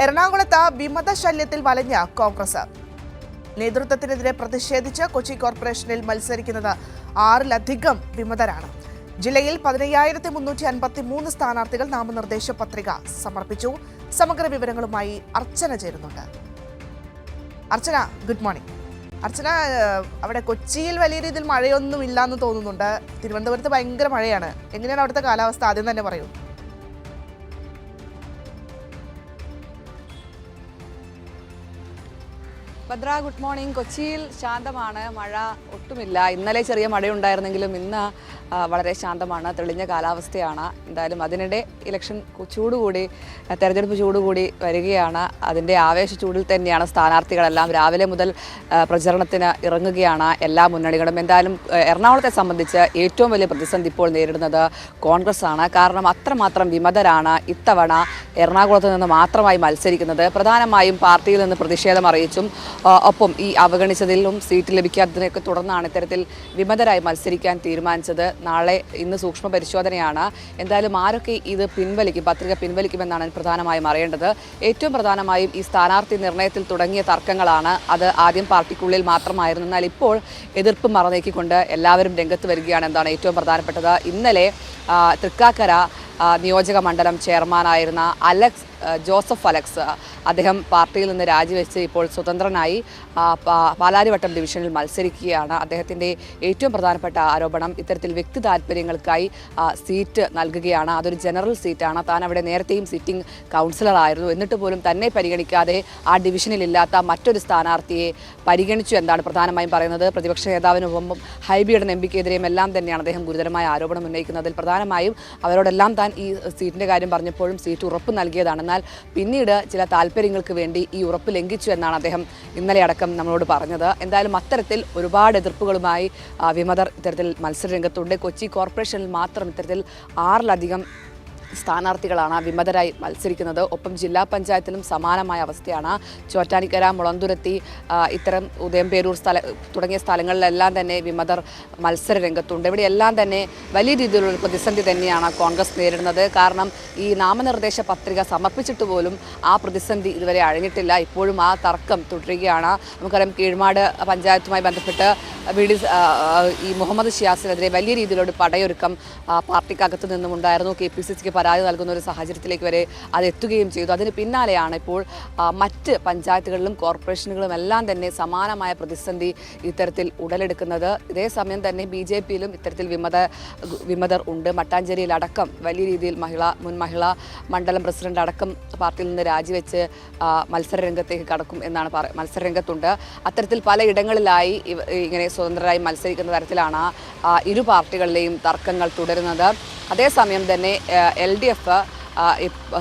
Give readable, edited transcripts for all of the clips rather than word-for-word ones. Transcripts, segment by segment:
എറണാകുളത്ത് വിമത ശല്യത്തിൽ വലഞ്ഞ കോൺഗ്രസ്. നേതൃത്വത്തിനെതിരെ പ്രതിഷേധിച്ച് കൊച്ചി കോർപ്പറേഷനിൽ മത്സരിക്കുന്നത് 6ലധികം വിമതരാണ്. ജില്ലയിൽ 15,353 സ്ഥാനാർത്ഥികൾ നാമനിർദ്ദേശ പത്രിക സമർപ്പിച്ചു. സമഗ്ര വിവരങ്ങളുമായി അർച്ചന ചേരുന്നുണ്ട്. അർച്ചന, ഗുഡ് മോർണിംഗ്. അർച്ചന, അവിടെ കൊച്ചിയിൽ വലിയ രീതിയിൽ മഴയൊന്നും ഇല്ലാന്ന് തോന്നുന്നുണ്ട്. തിരുവനന്തപുരത്ത് ഭയങ്കര മഴയാണ്. എങ്ങനെയാണ് അവിടുത്തെ കാലാവസ്ഥ? ആദ്യം തന്നെ പറയൂ. Bhadra, good morning. കൊച്ചിയിൽ ശാന്തമാണ്, മഴ ഒട്ടുമില്ല. ഇന്നലെ ചെറിയ മഴയുണ്ടായിരുന്നെങ്കിലും ഇന്ന് വളരെ ശാന്തമാണ്, തെളിഞ്ഞ കാലാവസ്ഥയാണ്. എന്തായാലും അതിനിടെ ഇലക്ഷൻ ചൂടുകൂടി, തെരഞ്ഞെടുപ്പ് ചൂടുകൂടി വരികയാണ്. അതിൻ്റെ ആവേശ ചൂടിൽ തന്നെയാണ് സ്ഥാനാർത്ഥികളെല്ലാം. രാവിലെ മുതൽ പ്രചരണത്തിന് ഇറങ്ങുകയാണ് എല്ലാ മുന്നണികളും. എന്തായാലും എറണാകുളത്തെ സംബന്ധിച്ച് ഏറ്റവും വലിയ പ്രതിസന്ധി ഇപ്പോൾ നേരിടുന്നത് കോൺഗ്രസ് ആണ്. കാരണം അത്രമാത്രം വിമതരാണ് ഇത്തവണ എറണാകുളത്ത് നിന്ന് മാത്രമായി മത്സരിക്കുന്നത്. പ്രധാനമായും പാർട്ടിയിൽ നിന്ന് പ്രതിഷേധം അറിയിച്ചും ഒപ്പം ഈ അവഗണിച്ചതിലും സീറ്റ് ലഭിക്കാത്തതിനൊക്കെ തുടർന്നാണ് ഇത്തരത്തിൽ വിമതരായി മത്സരിക്കാൻ തീരുമാനിച്ചത്. ഇന്ന് സൂക്ഷ്മ പരിശോധനയാണ്. എന്തായാലും ആരൊക്കെ ഇത് പിൻവലിക്കും, പത്രിക പിൻവലിക്കുമെന്നാണ് പ്രധാനമായും അറിയേണ്ടത്. ഏറ്റവും പ്രധാനമായും ഈ സ്ഥാനാർത്ഥി നിർണയത്തിൽ തുടങ്ങിയ തർക്കങ്ങളാണ്. അത് ആദ്യം പാർട്ടിക്കുള്ളിൽ മാത്രമായിരുന്നു. എന്നാൽ ഇപ്പോൾ എതിർപ്പ് മറനീക്കിക്കൊണ്ട് എല്ലാവരും രംഗത്ത് വരികയാണ് എന്നാണ് ഏറ്റവും പ്രധാനപ്പെട്ടത്. ഇന്നലെ തൃക്കാക്കര നിയോജക മണ്ഡലം ചെയർമാനായിരുന്ന ജോസഫ് അലക്സ്, അദ്ദേഹം പാർട്ടിയിൽ നിന്ന് രാജിവെച്ച് ഇപ്പോൾ സ്വതന്ത്രനായി പാലാരിവട്ടം ഡിവിഷനിൽ മത്സരിക്കുകയാണ്. അദ്ദേഹത്തിൻ്റെ ഏറ്റവും പ്രധാനപ്പെട്ട ആരോപണം ഇത്തരത്തിൽ വ്യക്തി താല്പര്യങ്ങൾക്കായി സീറ്റ് നൽകുകയാണ്. അതൊരു ജനറൽ സീറ്റാണ്. താൻ അവിടെ നേരത്തെയും സിറ്റിംഗ് കൗൺസിലറായിരുന്നു. എന്നിട്ട് പോലും തന്നെ പരിഗണിക്കാതെ ആ ഡിവിഷനിലില്ലാത്ത മറ്റൊരു സ്ഥാനാർത്ഥിയെ പരിഗണിച്ചു എന്നാണ് പ്രധാനമായും പറയുന്നത്. പ്രതിപക്ഷ നേതാവിനൊപ്പം ഹൈബിയുടെ എംപിക്കെതിരെയും എല്ലാം തന്നെയാണ് അദ്ദേഹം ഗുരുതരമായ ആരോപണം ഉന്നയിക്കുന്നതിൽ പ്രധാനമായും അവരോടെല്ലാം താൻ ഈ സീറ്റിൻ്റെ കാര്യം പറഞ്ഞപ്പോഴും സീറ്റ് ഉറപ്പ് നൽകിയതാണ്. എന്നാൽ പിന്നീട് ചില താല്പര്യങ്ങൾക്ക് വേണ്ടി ഈ ഉറപ്പ് ലംഘിച്ചു എന്നാണ് അദ്ദേഹം ഇന്നലെ അടക്കം നമ്മളോട് പറഞ്ഞത്. എന്തായാലും അത്തരത്തിൽ ഒരുപാട് എതിർപ്പുകളുമായി വിമതർ ഇത്തരത്തിൽ മത്സരരംഗത്തുണ്ട്. കൊച്ചി കോർപ്പറേഷനിൽ മാത്രം ഇത്തരത്തിൽ 6ലധികം സ്ഥാനാർത്ഥികളാണ് വിമതരായി മത്സരിക്കുന്നത്. ഒപ്പം ജില്ലാ പഞ്ചായത്തിലും സമാനമായ അവസ്ഥയാണ്. ചോറ്റാനിക്കര, മുളന്തുരുത്തി, ഇത്തരം ഉദയംപേരൂർ തുടങ്ങിയ സ്ഥലങ്ങളിലെല്ലാം തന്നെ വിമതർ മത്സര രംഗത്തുണ്ട്. ഇവിടെയെല്ലാം തന്നെ വലിയ രീതിയിലുള്ള പ്രതിസന്ധി തന്നെയാണ് കോൺഗ്രസ് നേരിടുന്നത്. കാരണം ഈ നാമനിർദ്ദേശ പത്രിക സമർപ്പിച്ചിട്ട് പോലും ആ പ്രതിസന്ധി ഇതുവരെ അഴിഞ്ഞിട്ടില്ല. ഇപ്പോഴും ആ തർക്കം തുടരുകയാണ്. നമുക്കറിയാം, കീഴ്മാട് പഞ്ചായത്തുമായി ബന്ധപ്പെട്ട് ഈ മുഹമ്മദ് ഷിയാസിനെതിരെ വലിയ രീതിയിലുള്ള പടയൊരുക്കം പാർട്ടിക്കകത്ത് നിന്നും ഉണ്ടായിരുന്നു. KPCCക്ക് പരാതി നൽകുന്ന ഒരു സാഹചര്യത്തിലേക്ക് വരെ അത് എത്തുകയും ചെയ്തു. അതിന് പിന്നാലെയാണ് ഇപ്പോൾ മറ്റ് പഞ്ചായത്തുകളിലും കോർപ്പറേഷനുകളും എല്ലാം തന്നെ സമാനമായ പ്രതിസന്ധി ഇത്തരത്തിൽ ഉടലെടുക്കുന്നത്. ഇതേസമയം തന്നെ BJPയിലും ഇത്തരത്തിൽ വിമതർ ഉണ്ട്. മട്ടാഞ്ചേരിയിലടക്കം വലിയ രീതിയിൽ മുൻ മഹിളാ മണ്ഡലം പ്രസിഡന്റ് അടക്കം പാർട്ടിയിൽ നിന്ന് രാജിവെച്ച് മത്സരരംഗത്തേക്ക് കടക്കും എന്നാണ് മത്സരരംഗത്തുണ്ട്. അത്തരത്തിൽ പലയിടങ്ങളിലായി ഇങ്ങനെ സ്വതന്ത്രരായി മത്സരിക്കുന്ന തരത്തിലാണ് ഇരു പാർട്ടികളിലെയും തർക്കങ്ങൾ തുടരുന്നത്. അതേസമയം തന്നെ LDF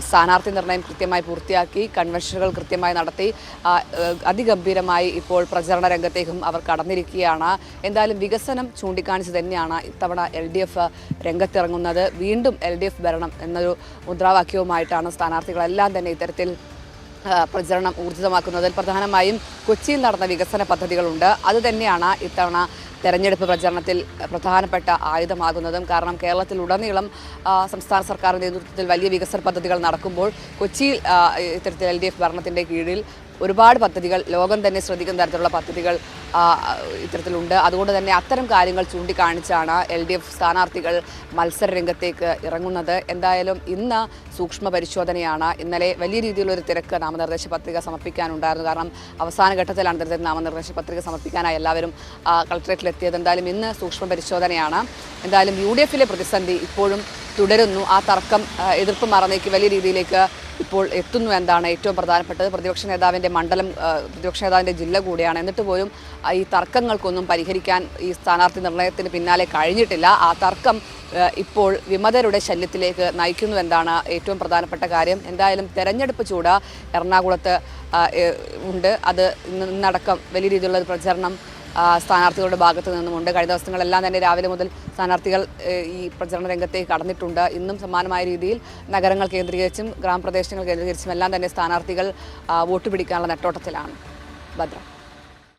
സ്ഥാനാർത്ഥി നിർണയം കൃത്യമായി പൂർത്തിയാക്കി, കൺവെൻഷനുകൾ കൃത്യമായി നടത്തി അതിഗംഭീരമായി ഇപ്പോൾ പ്രചരണ രംഗത്തേക്കും അവർ കടന്നിരിക്കുകയാണ്. എന്തായാലും വികസനം ചൂണ്ടിക്കാണിച്ച് തന്നെയാണ് ഇത്തവണ LDF രംഗത്തിറങ്ങുന്നത്. വീണ്ടും LDF ഭരണം എന്നൊരു മുദ്രാവാക്യവുമായിട്ടാണ് സ്ഥാനാർത്ഥികളെല്ലാം തന്നെ ഇത്തരത്തിൽ പ്രചരണം ഊർജിതമാക്കുന്നതിൽ പ്രധാനമായും കൊച്ചിയിൽ നടന്ന വികസന പദ്ധതികളുണ്ട്. അതുതന്നെയാണ് ഇത്തവണ തെരഞ്ഞെടുപ്പ് പ്രചരണത്തിൽ പ്രധാനപ്പെട്ട ആയുധമാകുന്നതും. കാരണം കേരളത്തിലുടനീളം സംസ്ഥാന സർക്കാരിൻ്റെ നേതൃത്വത്തിൽ വലിയ വികസന പദ്ധതികൾ നടക്കുമ്പോൾ കൊച്ചിയിൽ ഇത്തരത്തിൽ LDF ഭരണത്തിൻ്റെ കീഴിൽ ഒരുപാട് പദ്ധതികൾ, ലോകം തന്നെ ശ്രദ്ധിക്കുന്ന തരത്തിലുള്ള പദ്ധതികൾ ഇത്തരത്തിലുണ്ട്. അതുകൊണ്ട് തന്നെ അത്തരം കാര്യങ്ങൾ ചൂണ്ടിക്കാണിച്ചാണ് LDF സ്ഥാനാർത്ഥികൾ മത്സര രംഗത്തേക്ക് ഇറങ്ങുന്നത്. എന്തായാലും ഇന്ന് സൂക്ഷ്മ പരിശോധനയാണ്. ഇന്നലെ വലിയ രീതിയിലൊരു തിരക്ക് നാമനിർദ്ദേശ പത്രിക സമർപ്പിക്കാനുണ്ടായിരുന്നു. കാരണം അവസാന ഘട്ടത്തിലാണ് ഇത്തരത്തിൽ നാമനിർദ്ദേശ പത്രിക സമർപ്പിക്കാനായി എല്ലാവരും കളക്ടറേറ്റിലെത്തിയത്. എന്തായാലും ഇന്ന് സൂക്ഷ്മ പരിശോധനയാണ്. എന്തായാലും UDFലെ പ്രതിസന്ധി ഇപ്പോഴും തുടരുന്നു. ആ തർക്കം എതിർപ്പ് മറന്നേക്ക് വലിയ രീതിയിലേക്ക് ഇപ്പോൾ എത്തുന്നു എന്നാണ് ഏറ്റവും പ്രധാനപ്പെട്ടത്. പ്രതിപക്ഷ നേതാവിൻ്റെ ജില്ല കൂടിയാണ്. എന്നിട്ട് പോലും ഈ തർക്കങ്ങൾക്കൊന്നും പരിഹരിക്കാൻ ഈ സ്ഥാനാർത്ഥി നിർണയത്തിന് പിന്നാലെ കഴിഞ്ഞിട്ടില്ല. ആ തർക്കം ഇപ്പോൾ വിമതരുടെ ശല്യത്തിലേക്ക് നയിക്കുന്നു എന്നാണ് ഏറ്റവും പ്രധാനപ്പെട്ട കാര്യം. എന്തായാലും തെരഞ്ഞെടുപ്പ് ചൂട് എറണാകുളത്ത് ഉണ്ട്. അത് ഇന്നടക്കം വലിയ രീതിയിലുള്ള പ്രചരണം സ്ഥാനാർത്ഥികളുടെ ഭാഗത്തു നിന്നുമുണ്ട്. കഴിഞ്ഞ ദിവസങ്ങളെല്ലാം തന്നെ രാവിലെ മുതൽ സ്ഥാനാർത്ഥികൾ ഈ പ്രചരണ രംഗത്തേക്ക് കടന്നിട്ടുണ്ട്. ഇന്നും സമാനമായ രീതിയിൽ നഗരങ്ങൾ കേന്ദ്രീകരിച്ചും ഗ്രാമപ്രദേശങ്ങൾ കേന്ദ്രീകരിച്ചും എല്ലാം തന്നെ സ്ഥാനാർത്ഥികൾ വോട്ട് പിടിക്കാനുള്ള നെട്ടോട്ടത്തിലാണ്. ഭദ്ര.